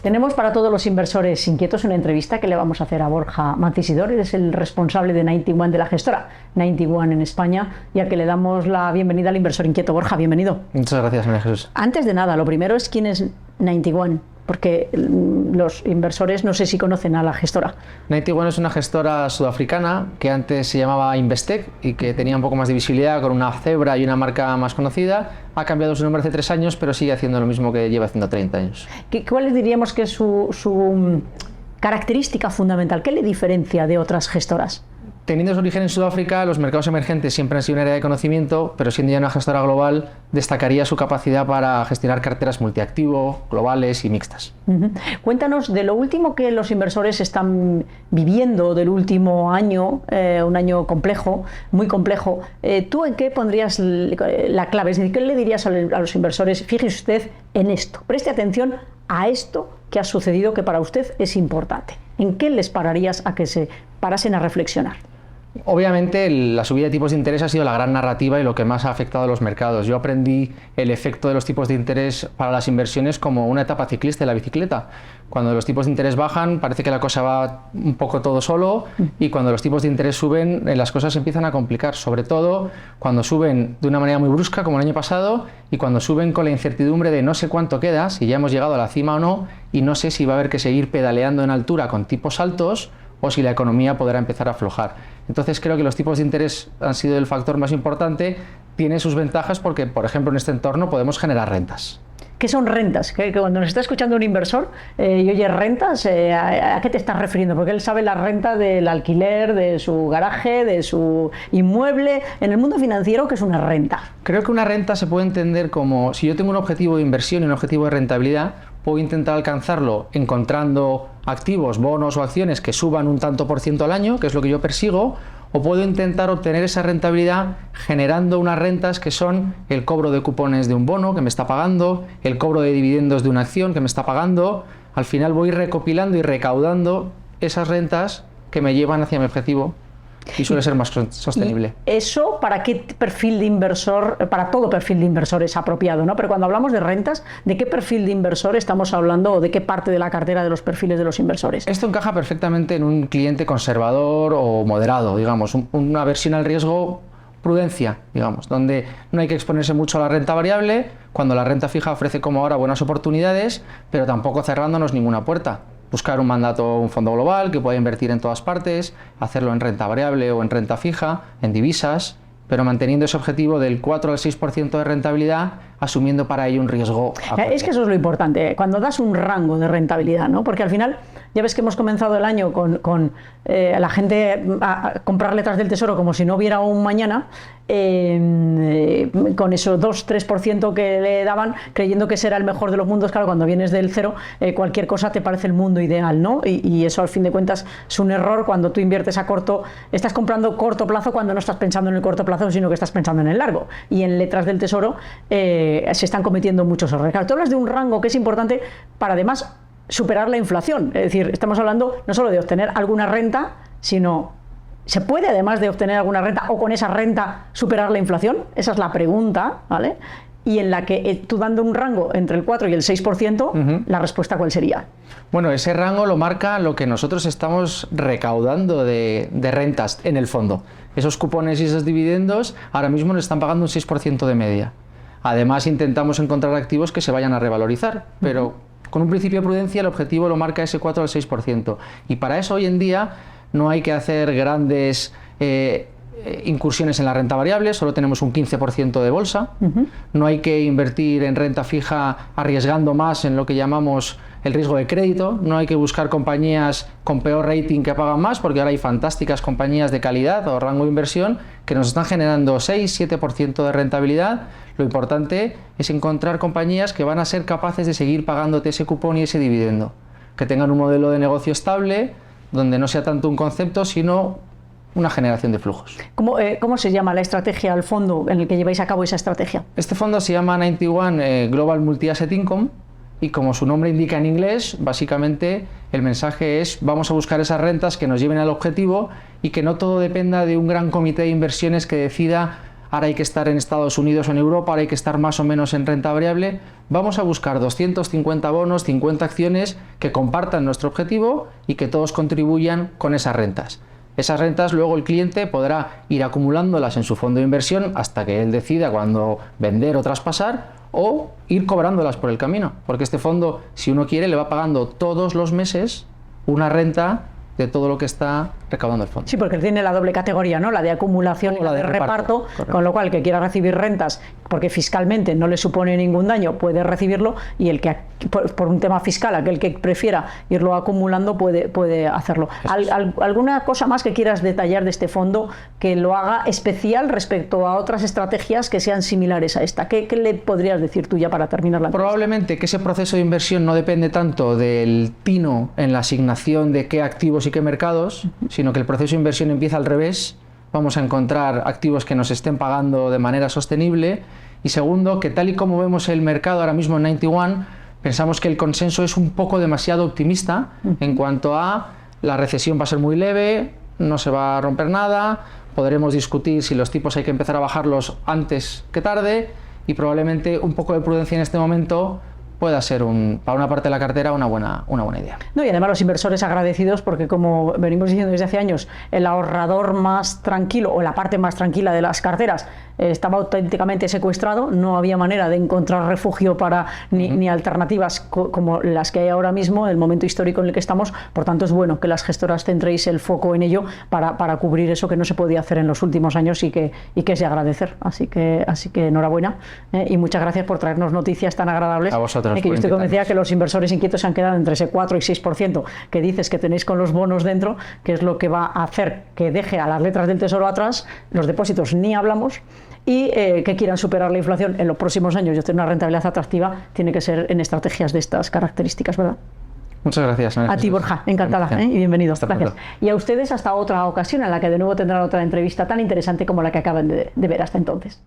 Tenemos para todos los inversores inquietos una entrevista que le vamos a hacer a Borja Mancisidor. Él es el responsable de Ninety One, de la gestora Ninety One en España, y al que le damos la bienvenida al inversor inquieto. Borja, bienvenido. Muchas gracias, María Jesús. Antes de nada, lo primero es quién es Ninety One, porque los inversores no sé si conocen a la gestora. Ninety One es una gestora sudafricana que antes se llamaba Investec y que tenía un poco más de visibilidad con una cebra y una marca más conocida. Ha cambiado su nombre hace 3 años, pero sigue haciendo lo mismo que lleva haciendo 30 años. ¿Cuál diríamos que es su característica fundamental? ¿Qué le diferencia de otras gestoras? Teniendo su origen en Sudáfrica, los mercados emergentes siempre han sido un área de conocimiento, pero siendo ya una gestora global, destacaría su capacidad para gestionar carteras multiactivo, globales y mixtas. Cuéntanos de lo último que los inversores están viviendo del último año, un año complejo, muy complejo. ¿Tú en qué pondrías la clave? Es decir, ¿qué le dirías a los inversores? Fíjese usted en esto, preste atención a esto que ha sucedido, que para usted es importante. ¿En qué les pararías a que se parasen a reflexionar? Obviamente la subida de tipos de interés ha sido la gran narrativa y lo que más ha afectado a los mercados. Yo aprendí el efecto de los tipos de interés para las inversiones como una etapa ciclista de la bicicleta. Cuando los tipos de interés bajan parece que la cosa va un poco todo solo, y cuando los tipos de interés suben las cosas se empiezan a complicar, sobre todo cuando suben de una manera muy brusca como el año pasado y cuando suben con la incertidumbre de no sé cuánto queda, si ya hemos llegado a la cima o no, y no sé si va a haber que seguir pedaleando en altura con tipos altos o si la economía podrá empezar a aflojar. Entonces creo que los tipos de interés han sido el factor más importante. Tiene sus ventajas porque, por ejemplo, en este entorno podemos generar rentas. ¿Qué son rentas? Que cuando nos está escuchando un inversor y oye rentas, ¿a qué te estás refiriendo? Porque él sabe la renta del alquiler, de su garaje, de su inmueble. En el mundo financiero, ¿qué es una renta? Creo que una renta se puede entender como, si yo tengo un objetivo de inversión y un objetivo de rentabilidad, puedo intentar alcanzarlo encontrando activos, bonos o acciones que suban un tanto por ciento al año, que es lo que yo persigo, o puedo intentar obtener esa rentabilidad generando unas rentas que son el cobro de cupones de un bono que me está pagando, el cobro de dividendos de una acción que me está pagando. Al final voy recopilando y recaudando esas rentas que me llevan hacia mi objetivo y suele ser más sostenible. ¿Y eso para qué perfil de inversor? Para todo perfil de inversor es apropiado, ¿no? Pero cuando hablamos de rentas, ¿de qué perfil de inversor estamos hablando o de qué parte de la cartera de los perfiles de los inversores? Esto encaja perfectamente en un cliente conservador o moderado, digamos, una versión al riesgo, prudencia, digamos, donde no hay que exponerse mucho a la renta variable, cuando la renta fija ofrece como ahora buenas oportunidades, pero tampoco cerrándonos ninguna puerta. Buscar un mandato, un fondo global que pueda invertir en todas partes, hacerlo en renta variable o en renta fija, en divisas, pero manteniendo ese objetivo del 4 al 6% de rentabilidad, asumiendo para ello un riesgo apropiado. Es que eso es lo importante, cuando das un rango de rentabilidad, ¿no? Porque al final, ya ves que hemos comenzado el año con la gente a comprar letras del Tesoro como si no hubiera un mañana, con eso 2-3% que le daban, creyendo que ese era el mejor de los mundos. Claro, cuando vienes del cero, cualquier cosa te parece el mundo ideal, ¿no? Y eso al fin de cuentas es un error cuando tú inviertes a corto, estás comprando corto plazo cuando no estás pensando en el corto plazo, sino que estás pensando en el largo. Y en letras del Tesoro se están cometiendo muchos errores. Claro, tú hablas de un rango que es importante para además superar la inflación. Es decir, estamos hablando no solo de obtener alguna renta, sino ¿se puede, además de obtener alguna renta o con esa renta, superar la inflación? Esa es la pregunta, ¿vale? Y en la que tú dando un rango entre el 4 y el 6%, la respuesta ¿cuál sería? Bueno, ese rango lo marca lo que nosotros estamos recaudando de rentas en el fondo. Esos cupones y esos dividendos ahora mismo nos están pagando un 6% de media. Además, intentamos encontrar activos que se vayan a revalorizar, pero con un principio de prudencia el objetivo lo marca ese 4 al 6%. Y para eso hoy en día no hay que hacer grandes incursiones en la renta variable, solo tenemos un 15% de bolsa. No hay que invertir en renta fija arriesgando más en lo que llamamos el riesgo de crédito. No hay que buscar compañías con peor rating que pagan más, porque ahora hay fantásticas compañías de calidad o rango de inversión que nos están generando 6-7% de rentabilidad. Lo importante es encontrar compañías que van a ser capaces de seguir pagándote ese cupón y ese dividendo, que tengan un modelo de negocio estable, donde no sea tanto un concepto, sino una generación de flujos. ¿Cómo se llama la estrategia, el fondo en el que lleváis a cabo esa estrategia? Este fondo se llama Ninety One Global Multi-Asset Income, y como su nombre indica en inglés, básicamente el mensaje es: vamos a buscar esas rentas que nos lleven al objetivo y que no todo dependa de un gran comité de inversiones que decida ahora hay que estar en Estados Unidos o en Europa, ahora hay que estar más o menos en renta variable. Vamos a buscar 250 bonos, 50 acciones que compartan nuestro objetivo y que todos contribuyan con esas rentas. Esas rentas luego el cliente podrá ir acumulándolas en su fondo de inversión hasta que él decida cuándo vender o traspasar, o ir cobrándolas por el camino, porque este fondo, si uno quiere, le va pagando todos los meses una renta de todo lo que está recaudando el fondo. Sí, porque tiene la doble categoría, ¿no? La de acumulación y la de reparto, con lo cual el que quiera recibir rentas, porque fiscalmente no le supone ningún daño, puede recibirlo, y el que, por un tema fiscal, aquel que prefiera irlo acumulando puede hacerlo. ¿Alguna cosa más que quieras detallar de este fondo que lo haga especial respecto a otras estrategias que sean similares a esta? ¿Qué le podrías decir tú ya para terminar la entrevista? Probablemente que ese proceso de inversión no depende tanto del tino en la asignación de qué activos y qué mercados, sino que el proceso de inversión empieza al revés. Vamos a encontrar activos que nos estén pagando de manera sostenible, y segundo, que tal y como vemos el mercado ahora mismo en 91, pensamos que el consenso es un poco demasiado optimista en cuanto a la recesión va a ser muy leve, no se va a romper nada, podremos discutir si los tipos hay que empezar a bajarlos antes que tarde, y probablemente un poco de prudencia en este momento pueda ser para una parte de la cartera una buena idea. No, y además los inversores agradecidos, porque como venimos diciendo desde hace años, el ahorrador más tranquilo, o la parte más tranquila de las carteras, estaba auténticamente secuestrado, no había manera de encontrar refugio para ni alternativas como las que hay ahora mismo, el momento histórico en el que estamos. Por tanto, es bueno que las gestoras centréis el foco en ello para cubrir eso que no se podía hacer en los últimos años y que es de agradecer. Así que enhorabuena, y muchas gracias por traernos noticias tan agradables. A vosotros. Que yo estoy convencida que los inversores inquietos se han quedado entre ese 4 y 6% que dices que tenéis con los bonos dentro, que es lo que va a hacer que deje a las letras del Tesoro atrás, los depósitos ni hablamos, y que quieran superar la inflación en los próximos años y obtener una rentabilidad atractiva, tiene que ser en estrategias de estas características, ¿verdad? Muchas gracias, María Jesús. A ti, Borja, encantada, y bienvenido. Gracias. Y a ustedes hasta otra ocasión en la que de nuevo tendrán otra entrevista tan interesante como la que acaban de ver hasta entonces.